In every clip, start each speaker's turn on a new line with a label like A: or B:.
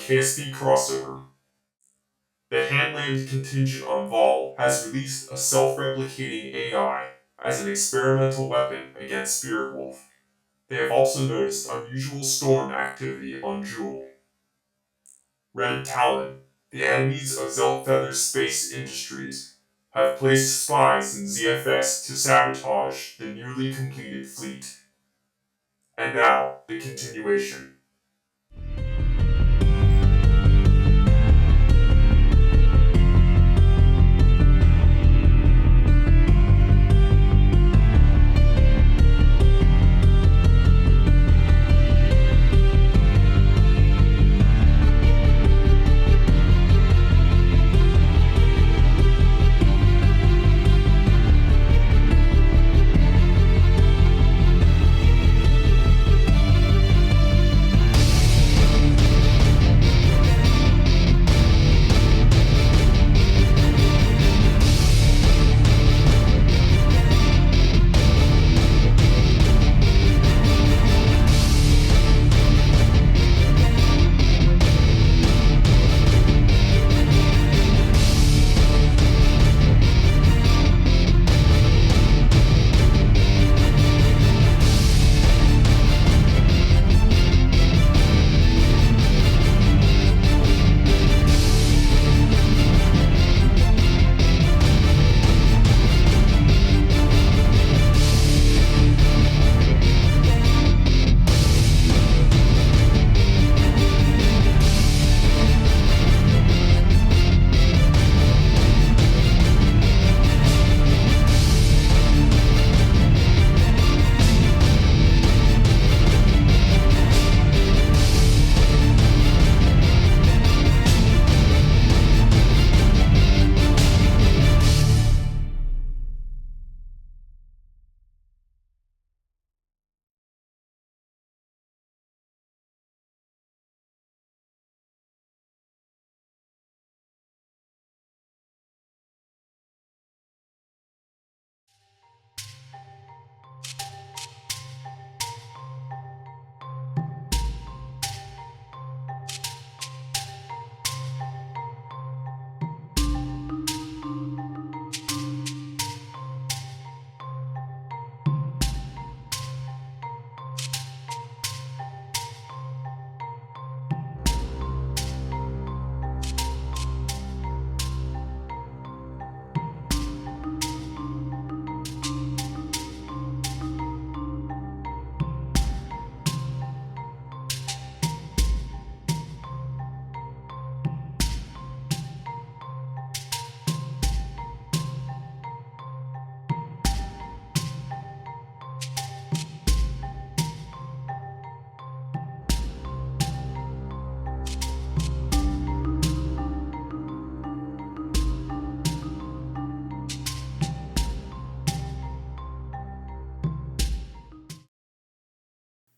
A: KSP Crossover. The Handland contingent on Vol has released a self-replicating AI as an experimental weapon against Spirit Wolf. They have also noticed unusual storm activity on Jewel. Red Talon, the enemies of Zealot Feathers Space Industries, have placed spies in ZFS to sabotage the newly completed fleet. And now, the continuation.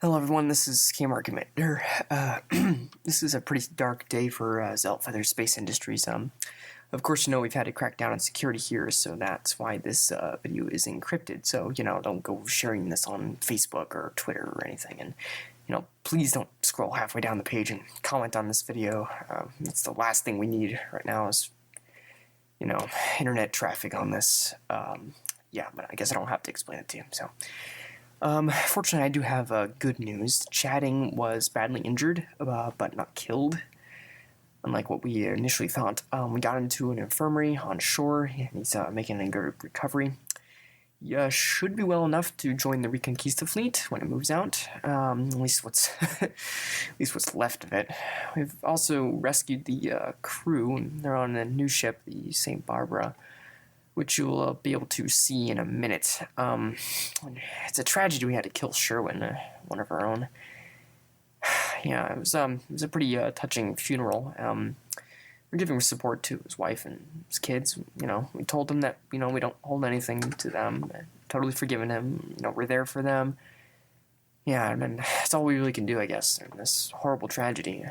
B: Hello everyone, this is Kmart Commander. This is a pretty dark day for Zealot Feathers Space Industries. Of course, you know we've had to crack down on security here, so that's why this video is encrypted. So, don't go sharing this on Facebook or Twitter or anything. And, please don't scroll halfway down the page and comment on this video. It's the last thing we need right now is, internet traffic on this. Yeah, but I guess I don't have to explain it to you, so... Fortunately, I do have good news. Chatting was badly injured, but not killed, unlike what we initially thought. We got into an infirmary on shore, and he's making a good recovery. He should be well enough to join the Kiilstofte fleet when it moves out, at least what's at least what's left of it. We've also rescued the crew, and they're on a new ship, the St. Barbara, which you'll be able to see in a minute. It's a tragedy we had to kill Sherwin, one of our own. Yeah, it was a pretty touching funeral. We're giving support to his wife and his kids. We told them that we don't hold anything to them. Totally forgiven him. We're there for them. Yeah, and that's all we really can do, I guess, in this horrible tragedy.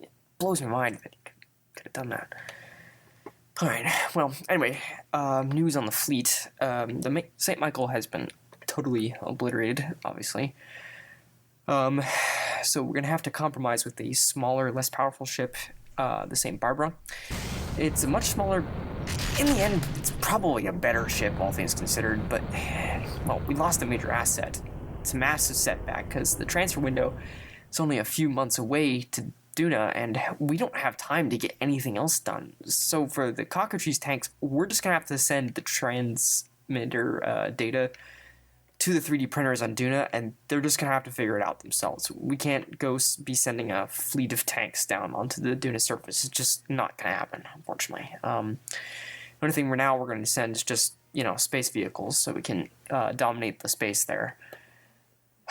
B: It blows my mind that he could have done that. Alright, well, anyway, news on the fleet. The St. Michael has been totally obliterated, obviously. so we're going to have to compromise with a smaller, less powerful ship, the St. Barbara. It's a much smaller. In the end, it's probably a better ship, all things considered, but, well, we lost a major asset. It's a massive setback, because the transfer window is only a few months away to Duna, and we don't have time to get anything else done. So for the cockatrice tanks, we're just going to have to send the transmitter data to the 3D printers on Duna, and they're just going to have to figure it out themselves. We can't go be sending a fleet of tanks down onto the Duna surface. It's just not going to happen, unfortunately. The only thing we're going to send is just, space vehicles, so we can dominate the space there.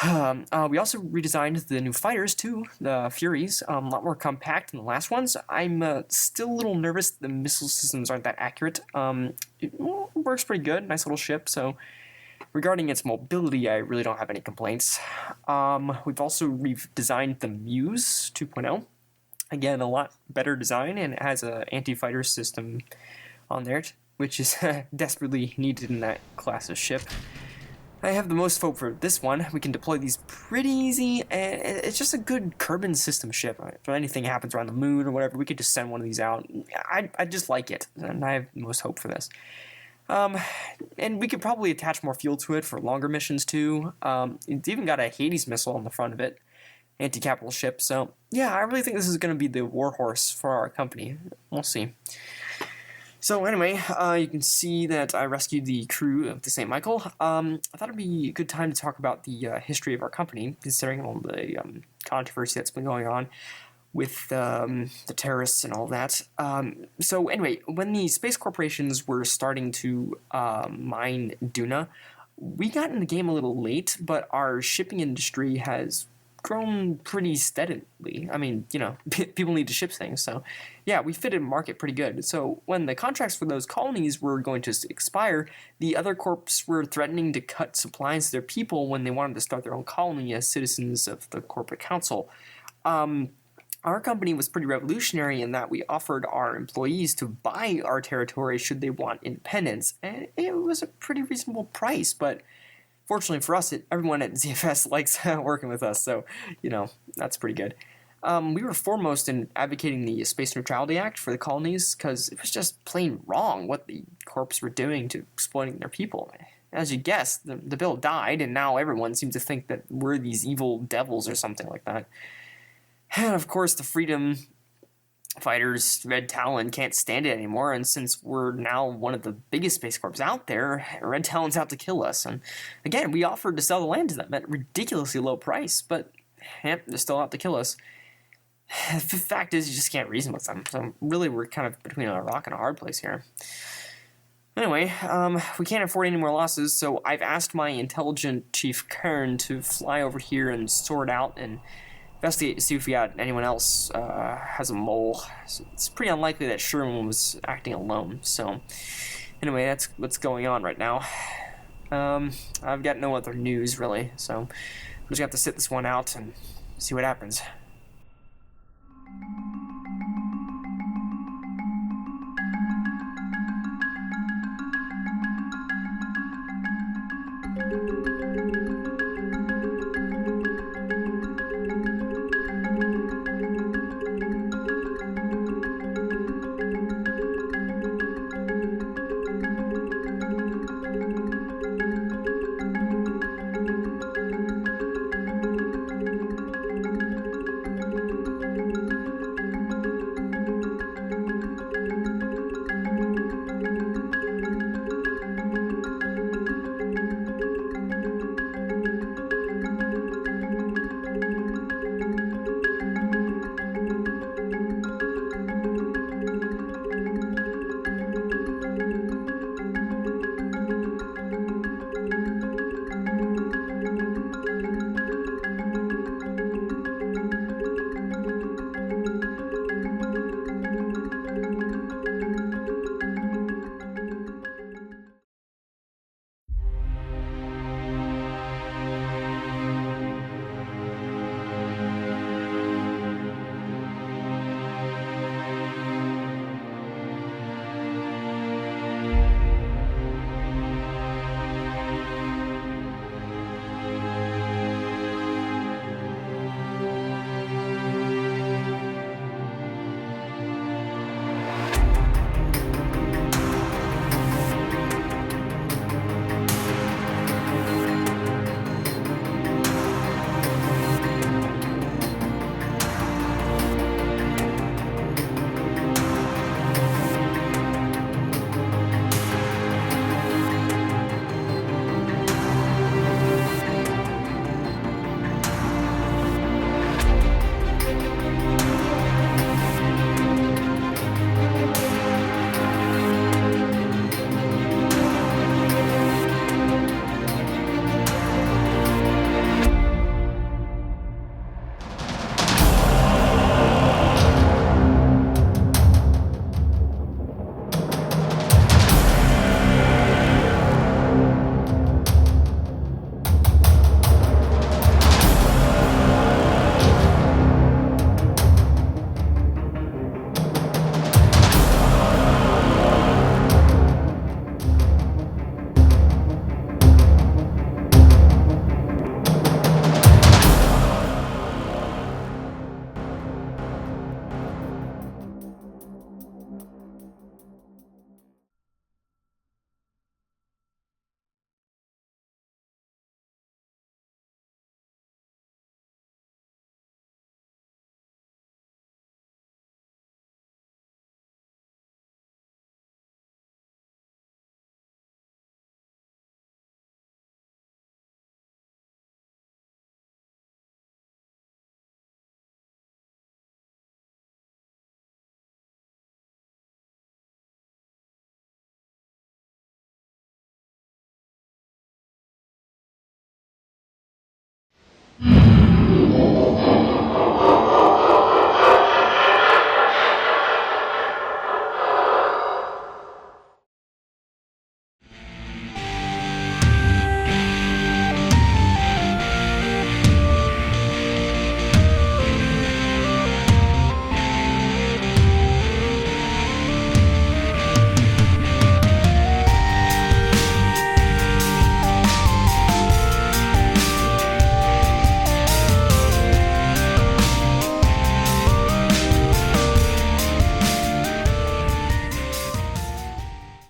B: We also redesigned the new fighters, too, the Furies, a lot more compact than the last ones. I'm still a little nervous the missile systems aren't that accurate. It works pretty good, nice little ship, so regarding its mobility, I really don't have any complaints. We've also redesigned the Muse 2.0. Again, a lot better design, and it has an anti-fighter system on there, which is desperately needed in that class of ship. I have the most hope for this one. We can deploy these pretty easy, and it's just a good Kerbin system ship. If anything happens around the moon or whatever, we could just send one of these out. I just like it, and I have the most hope for this. And we could probably attach more fuel to it for longer missions, too. It's even got a Hades missile on the front of it, anti-capital ship. So, yeah, I really think this is going to be the warhorse for our company. We'll see. So anyway, you can see that I rescued the crew of the St. Michael. I thought it'd be a good time to talk about the history of our company, considering all the controversy that's been going on with the terrorists and all that. So anyway, when the space corporations were starting to mine Duna, we got in the game a little late, but our shipping industry has grown pretty steadily. I mean, people need to ship things, so yeah, we fit in market pretty good. So when the contracts for those colonies were going to expire, the other corps were threatening to cut supplies to their people when they wanted to start their own colony as citizens of the corporate council. Our company was pretty revolutionary in that we offered our employees to buy our territory should they want independence, and it was a pretty reasonable price, but fortunately for us, everyone at ZFS likes working with us, so, that's pretty good. We were foremost in advocating the Space Neutrality Act for the colonies, because it was just plain wrong what the corps were doing to exploiting their people. As you guessed, the bill died, and now everyone seems to think that we're these evil devils or something like that. And of course, the freedom fighters, Red Talon, can't stand it anymore, and since we're now one of the biggest space corps out there, Red Talon's out to kill us. And again, we offered to sell the land to them at a ridiculously low price, but they're still out to kill us. The fact is, you just can't reason with them, so really we're kind of between a rock and a hard place here. Anyway, we can't afford any more losses, so I've asked my intelligent Chief Kern to fly over here and sort out and investigate to see if we got anyone else has a mole. So it's pretty unlikely that Sherman was acting alone. So anyway, that's what's going on right now. I've got no other news really, so we'll just have to sit this one out and see what happens.